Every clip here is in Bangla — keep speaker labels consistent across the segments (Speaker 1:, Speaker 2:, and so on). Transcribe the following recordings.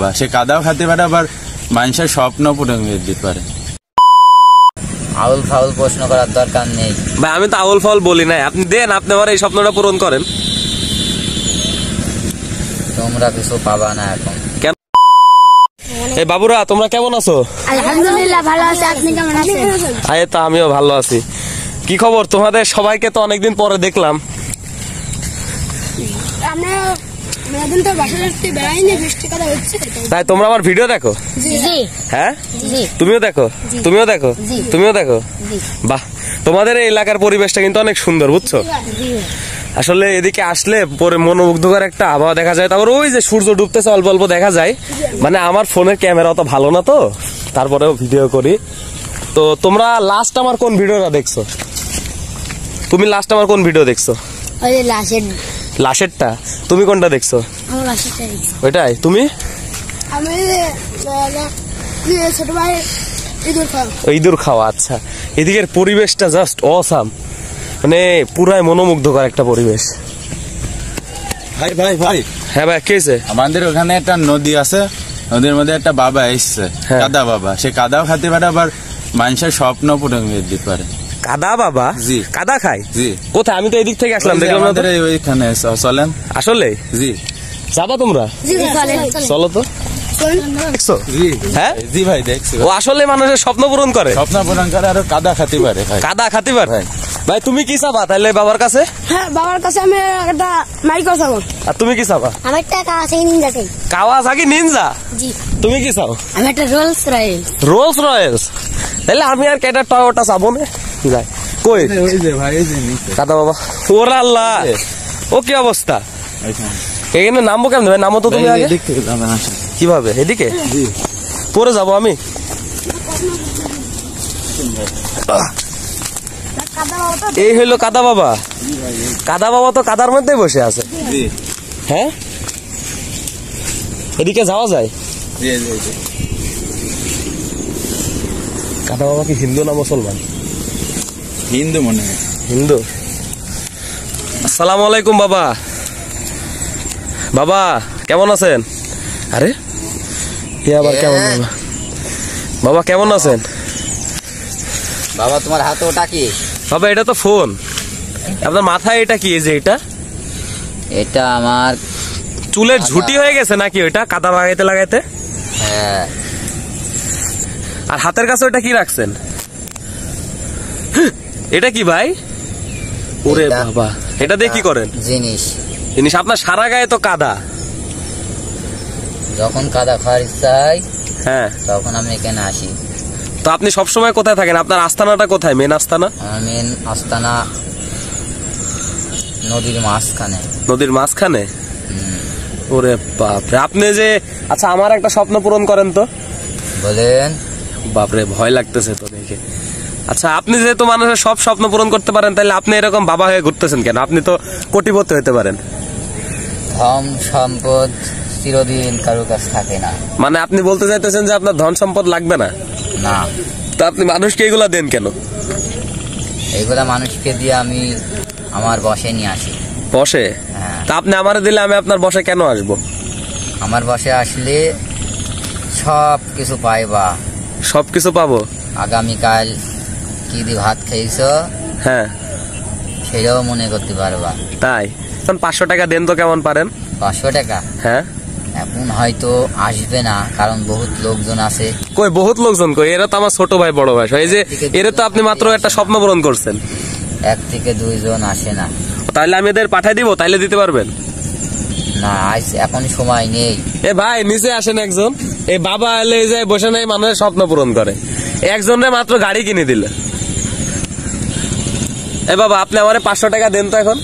Speaker 1: বাবা, সে কাদাও খাতে পারে, আবার মানুষের স্বপ্ন পূরণ করে দিতে পারে।
Speaker 2: আউল ফাউল প্রশ্ন করার দরকার নেই
Speaker 3: ভাই, আমি তো আউল ফাউল বলি নাই। আপনি দেন, আপনি আমার এই স্বপ্নটা পূরণ করেন।
Speaker 2: তোমরা কিছু পাবা না এখন।
Speaker 3: কেন? এই বাবুরা, তোমরা কেমন আছো?
Speaker 4: আলহামদুলিল্লাহ ভালো আছি, আপনি কেমন আছেন?
Speaker 3: আরে তো আমিও ভালো আছি। কি খবর তোমাদের? সবাইকে তো অনেকদিন পরে দেখলাম। তাই তোমরা আমার ভিডিও দেখো? হ্যাঁ, তুমিও দেখো? তুমিও দেখো? তুমিও দেখো? বাহ, তোমাদের এই এলাকার পরিবেশটা কিন্তু অনেক সুন্দর, বুঝছো? আসলে এদিকে আসলে পরে মনোমুগ্ধকর একটা আবহাওয়া দেখা যায়। তারপর ওই যে সূর্য ডুবতেছে অল্প অল্প দেখা যায়। মানে আমার ফোনের ক্যামেরা অত ভালো না, তো তারপরেও ভিডিও করি। তো তোমরা লাস্ট আমার কোন ভিডিওটা দেখছো? তুমি লাস্ট আমার কোন ভিডিও দেখছো? লাশেরটা। তুমি কোনটা দেখছো? ওইটাই। তুমি? ইঁদুর খাওয়া। আচ্ছা, এদিকের পরিবেশটা জাস্ট অসাম, মানে পুরাই মনোমুগ্ধকর একটা পরিবেশ।
Speaker 1: ভাই ভাই ভাই।
Speaker 3: হ্যাঁ ভাই, কে হয়েছে?
Speaker 1: আমাদের ওখানে একটা নদী আছে, নদীর মধ্যে একটা বাবা এসছে, কাদা বাবা, সে কাদাও খাতে পারে, আবার মানুষের স্বপ্ন পূরণ করে দিতে পারে।
Speaker 3: কাদা বাবা?
Speaker 1: জি।
Speaker 3: কাদা খায়?
Speaker 1: জি।
Speaker 3: কোথায়? আমি তো এদিক থেকে আসলাম, দেখলাম না তো।
Speaker 1: ওইখানে চলেন।
Speaker 3: আসলে?
Speaker 1: জি।
Speaker 3: যাবা তোমরা? চলো তো। দেখছো? হ্যাঁ
Speaker 1: জি ভাই, দেখছি।
Speaker 3: ও আসলে মানুষের স্বপ্ন পূরণ করে?
Speaker 1: স্বপ্ন পূরণ করে, আর কাদা খাতে পারে।
Speaker 3: কাদা খাতে পারে? ভাই তুমি কি চাবা তাহলে বাবার কাছে?
Speaker 4: হ্যাঁ, বাবার কাছে আমি একটা মাইক্রো চাবো।
Speaker 3: আর তুমি কি চাবা?
Speaker 4: আমি একটা কাওয়াসাকি নিনজা চাই।
Speaker 3: Kawasaki Ninja?
Speaker 4: জি।
Speaker 3: তুমি কি চাও?
Speaker 4: আমি একটা রোলস রয়েলস।
Speaker 3: Rolle's Royals? তাহলে আমি আর কেটা টয়োটা চাবো না। যাই কই
Speaker 1: ওই যে ভাই, এই যে নিচে
Speaker 3: কাদা বাবা। ওরে আল্লাহ, ও কি অবস্থা! এখানে নামবো কেমন ভাই? নামো তো তুমি আগে। কিভাবে? এদিকে পরে যাবো আমি। এই হইলো কাদা বাবা। কাদা বাবা তো কাদার মধ্যে বসে আছে। হ্যাঁ, এদিকে যাওয়া যায়? কাদা বাবা কি হিন্দু না মুসলমান?
Speaker 1: হিন্দু মনে হয়।
Speaker 3: হিন্দু। আসসালামু আলাইকুম বাবা। বাবা কেমন আছেন? আরে এ আবার কেমন? বাবা বাবা কেমন আছেন?
Speaker 2: বাবা, তোমার হাতে ওটা কি?
Speaker 3: বাবা এটা তো ফোন। আপনার মাথায় এটা কি? এই যে এটা?
Speaker 2: এটা আমার
Speaker 3: চুলের ঝুটি হয়ে গেছে নাকি ওইটা কাদা লাগাইতে লাগাইতে?
Speaker 2: হ্যাঁ।
Speaker 3: আর হাতের কাছে ওটা কি রাখছেন? এটা কি ভাই? ওরে বাবা, এটা দিয়ে কি করেন?
Speaker 2: জিনিস।
Speaker 3: জিনিস? আপনার সারা গায়ে তো কাদা।
Speaker 2: যখন কাদা খাওয়ার ইচ্ছা হয়,
Speaker 3: হ্যাঁ,
Speaker 2: তখন আমি এখানে আসি।
Speaker 3: তো আপনি সবসময় কোথায় থাকেন? আপনার আস্তানাটা কোথায়? মেন আস্তানা?
Speaker 2: আমার মেন আস্তানা নদীর মাঝখানে।
Speaker 3: নদীর মাঝখানে? ওরে বাপরে, আপনি যে, আচ্ছা আমার একটা স্বপ্ন পূরণ করেন তো।
Speaker 2: বলেন।
Speaker 3: বাপরে, ভয় লাগতেছে তো দেখে। আচ্ছা, আপনি যেহেতু মানুষের সব স্বপ্ন পূরণ করতে পারেন, তাহলে আপনি এরকম বাবা হয়ে ঘুরতেছেন কেন? আপনি তো কোটিপতি হতে পারেন।
Speaker 2: ধন সম্পদ চিরদিন কারোর কাছে থাকে না।
Speaker 3: মানে আপনি বলতে চাইতেছেন যে আপনার ধন সম্পদ লাগবে না?
Speaker 2: না।
Speaker 3: তা আপনি মানুষকে এগুলা দেন কেন?
Speaker 2: এইগুলা মানুষকে দিয়ে আমি আমার বসে নিয়ে আসি।
Speaker 3: বসে?
Speaker 2: হ্যাঁ।
Speaker 3: তা আপনি আমারে দিলে আমি আপনার বসে কেন আসবো?
Speaker 2: আমার বসে আসলে সব কিছু পাইবা।
Speaker 3: সবকিছু পাবো?
Speaker 2: আগামীকাল কি দিয়ে ভাত খেয়েছো,
Speaker 3: হ্যাঁ,
Speaker 2: সেটাও মনে করতে পারবা।
Speaker 3: তাই? তখন 500 টাকা দেন তো, কেমন পারেন?
Speaker 2: 500 টাকা?
Speaker 3: হ্যাঁ।
Speaker 2: এখন হয়তো আসবে না, কারণ বহুত লোকজন আছে।
Speaker 3: কই বহুত লোকজন কই? এরা তো আমার ছোট ভাই বড় ভাই। এই যে এরা তো আপনি মাত্র একটা স্বপ্ন পূরণ করছেন।
Speaker 2: 1 থেকে 2 জন আসে না।
Speaker 3: তাহলে আমি এদের পাঠাই দিব, তাইলে দিতে পারবেন?
Speaker 2: না, এখন সময় নেই।
Speaker 3: এ ভাই নিচে আসেন একজন। এই বাবা এলে যায় বসে নাই, মানুষের স্বপ্ন পূরণ করে। একজনে মাত্র গাড়ি কিনে দিলে। এ বাবা, আপনি আমারে 500 টাকা দেন তো এখন।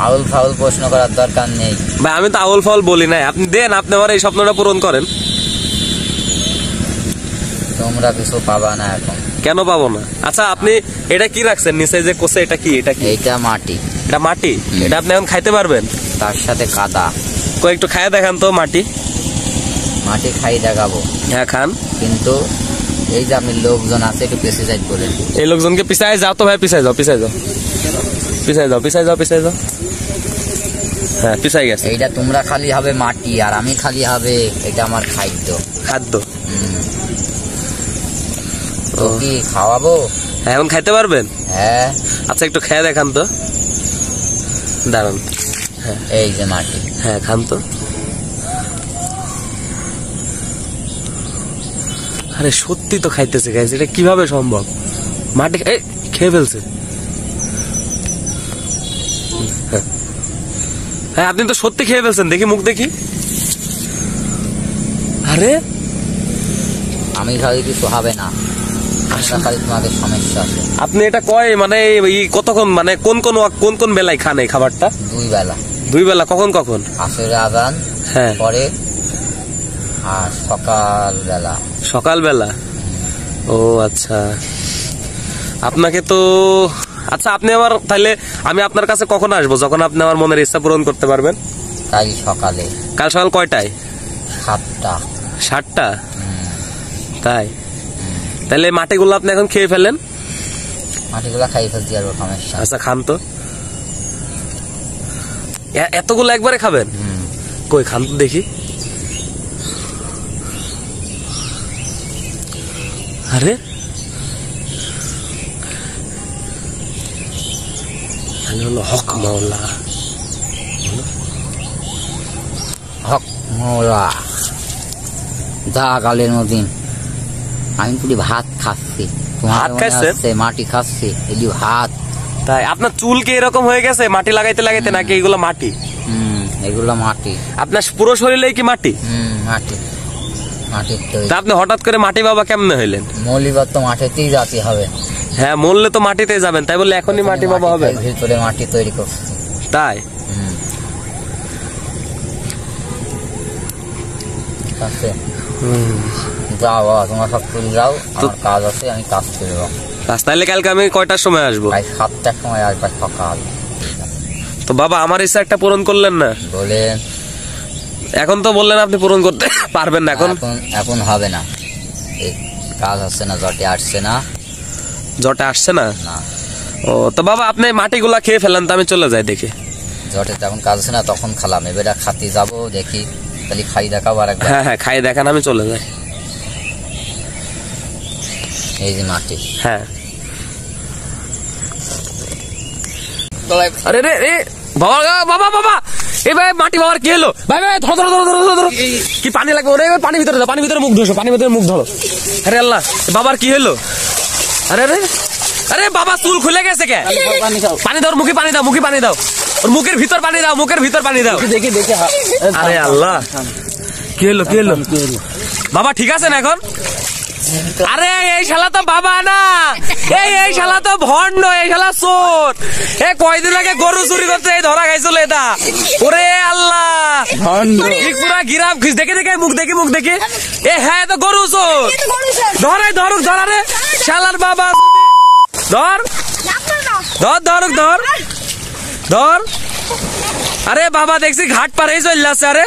Speaker 2: আউল ফাউল প্রশ্ন করার দরকার নেই
Speaker 3: ভাই, আমি তো আউল ফাউল বলি নাই। আপনি দেন, আপনি আমার এই স্বপ্নটা পূরণ করেন।
Speaker 2: তোমরা কিছু পাবা না এখন।
Speaker 3: কেন পাবো না? আচ্ছা, আপনি এটা কি রাখছেন নিচে যে কোষে? এটা কি? এটা কি?
Speaker 2: এইটা মাটি।
Speaker 3: এটা মাটি? এটা আপনি এখন খাইতে পারবেন?
Speaker 2: তার সাথে কাদা।
Speaker 3: কই একটু খাইয়ে দেখান তো মাটি।
Speaker 2: মাটি খাই দেখাবো।
Speaker 3: হ্যাঁ, খান।
Speaker 2: কিন্তু এই যে আমি লোকজন আছে, একটু প্রেসিসাইজ করে।
Speaker 3: এই লোকজনকে পিছায় যাও তো ভাই, পিছায় যাও, পিছায় যাও, পিছায় যাও, পিছায় যাও, পিছায় যাও। হ্যাঁ পিছাই গেছে।
Speaker 2: এইটা তোমরা খালি হবে মাটি আর আমি খালি হবে এটা আমার খাদ্য। তো কি খাওয়াবো?
Speaker 3: হ্যাঁ এখন খাইতে পারবেন?
Speaker 2: হ্যাঁ।
Speaker 3: আচ্ছা একটু খেয়ে দেখান তো, দাঁড়ান।
Speaker 2: এই যে মাটি।
Speaker 3: হ্যাঁ খান তো। আরে সত্যি তো খাইতেছে গাইস, এটা কিভাবে সম্ভব? মাটি খেয়ে ফেলছে। হ্যাঁ আপনি তো সত্যি খেয়ে ফেলছেন, দেখি মুখ দেখি। আরে
Speaker 2: আমি খালি কিছু হবে না, খালি তোমাদের সমস্যা আছে।
Speaker 3: আপনি এটা কয় মানে কতক্ষণ, মানে কোন কোন বেলায় খান এই খাবারটা?
Speaker 2: 2 বেলা।
Speaker 3: 2 বেলা? কখন কখন?
Speaker 2: আসরে আজান
Speaker 3: হ্যাঁ
Speaker 2: পরে আর সকালবেলা।
Speaker 3: সকালবেলা? ও আচ্ছা। আপনাকে তো আচ্ছা আপনি আমার তাহলে আমি আপনার কাছে কখন আসবো? যখন আপনি আমার মনের ইচ্ছা পূরণ করতে পারবেন।
Speaker 2: তাই সকালে।
Speaker 3: কাল সকাল কয়টায়?
Speaker 2: 7টা।
Speaker 3: 7টা? তাই তাহলে মাটিগুলো আপনি এখন খেয়ে ফেলেন।
Speaker 2: মাটিগুলা খাই ফেলছি আর সমস্যা।
Speaker 3: আচ্ছা খান তো। এতগুলো একবারে খাবেন? কই খান তো দেখি। আরে হক মাওলা,
Speaker 2: হক মাওলা যা কালের মদিন। আমি পুরি ভাত খাচ্ছি।
Speaker 3: ভাত খাচ্ছেন?
Speaker 2: মাটি খাচ্ছি, এটি ভাত।
Speaker 3: তাই আপনার চুল কি এরকম হয়ে গেছে মাটি লাগাইতে লাগাইতে, নাকি এগুলো মাটি?
Speaker 2: এগুলো মাটি।
Speaker 3: আপনার পুরো শরীরে কি মাটি?
Speaker 2: মাটি। মাটির তৈরি।
Speaker 3: তা আপনি হঠাৎ করে মাটি বাবা কেমনে হইলেন?
Speaker 2: মৌলিবার তো মাটিতেই যেতে হবে।
Speaker 3: হ্যাঁ মরলে তো মাটিতে যাবেন, তাই বলে এখনই মাটি বাবা হবে?
Speaker 2: ভিতরে মাটি তৈরি করছি।
Speaker 3: তাই?
Speaker 2: যাও বাবা, তোমরা সব চলে যাও, আমার কাজ আছে, আমি কাজ করব।
Speaker 3: তাহলে কালকে আমি কয়টার সময় আসবো?
Speaker 2: 7টার সময় আসবে সকাল।
Speaker 3: তো বাবা আমার ইচ্ছা একটা পূরণ করলেন না?
Speaker 2: বলেন।
Speaker 3: এখন তো বললেন আপনি পূরণ করতে পারবেন না।
Speaker 2: এখন হবে না, এই কাজ হচ্ছে না, জটে আসছে না।
Speaker 3: জটে আসছে না?
Speaker 2: না।
Speaker 3: ও তো বাবা আপনি মাটিগুলা খেয়ে ফেলেন, তো আমি চলে যাই দেখে।
Speaker 2: জটে যখন কাজ আছে না তখন খালাম, এবারে খাতি যাবো, দেখি খালি খাই দেখাবো আর একবার।
Speaker 3: হ্যাঁ খাই দেখান, আমি চলে যাই।
Speaker 2: এই যে মাটি।
Speaker 3: হ্যাঁ আরে রে রে বাবা বাবা বাবা, এই ভাই মাটি বাবার কি হলো? ভাই ভাই ধরো ধরো ধরো ধরো ধরো। কি পানি লাগবে? ওরে পানি ভিতরে দাও, পানি ভিতরে মুখ ধরো, পানি ভিতরে মুখ ধরো। আরে আল্লাহ বাবার কি হলো? আরে আরে আরে বাবা চুল খুলে গেছে কে? পানি দাও, মুখে পানি দাও, মুখে পানি দাও, ওর মুখের ভিতর পানি দাও, মুখের ভিতর পানি দাও।
Speaker 1: দেখি দেখি।
Speaker 3: আরে আল্লাহ কি হলো কি হলো? বাবা ঠিক আছে না এখন? আরে এই শালা তো বাবা না, এই শালা তো ভণ্ড, এই শালা চোর। কয়দিন আগে গরু চুরি করতে ধরা খাইছিল এটা। ওরে আল্লাহ পুরা গিরাম দেখে দেখে মুখ দেখি মুখ দেখি। হ্যাঁ তো গরু চোর। ধরে ধরুক ধরারে শালার বাবা। ধর ধর ধরুক ধর ধর। আরে বাবা দেখছি ঘাট পারে চলে যাচ্ছে। আরে